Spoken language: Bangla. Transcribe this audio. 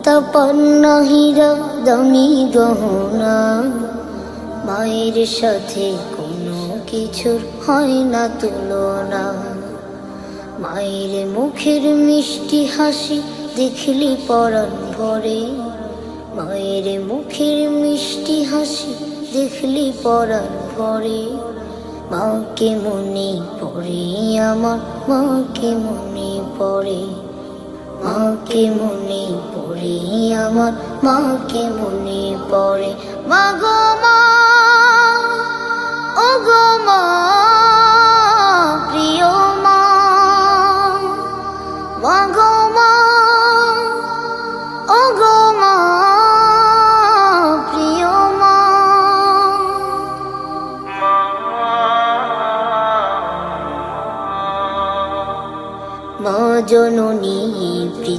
তাপান্না হীরা দামি গহনা, মায়ের সাথে কোনো কিছুর হয় না তুলনা। মায়ের মুখের মিষ্টি হাসি দেখলি পরাণ ভরে, মায়ের মুখের মিষ্টি হাসি দেখলি পরাণ ভরে। মাকে মনে পড়ে আমার, মাকে মনে পড়ে, মাকে মনে পড়ে আমার, মাকে মনে পড়ে। মা গো মা, ও গো মা, প্রিয় মা, মা গো মা, ও গো মা, প্রিয় মা। মা জননী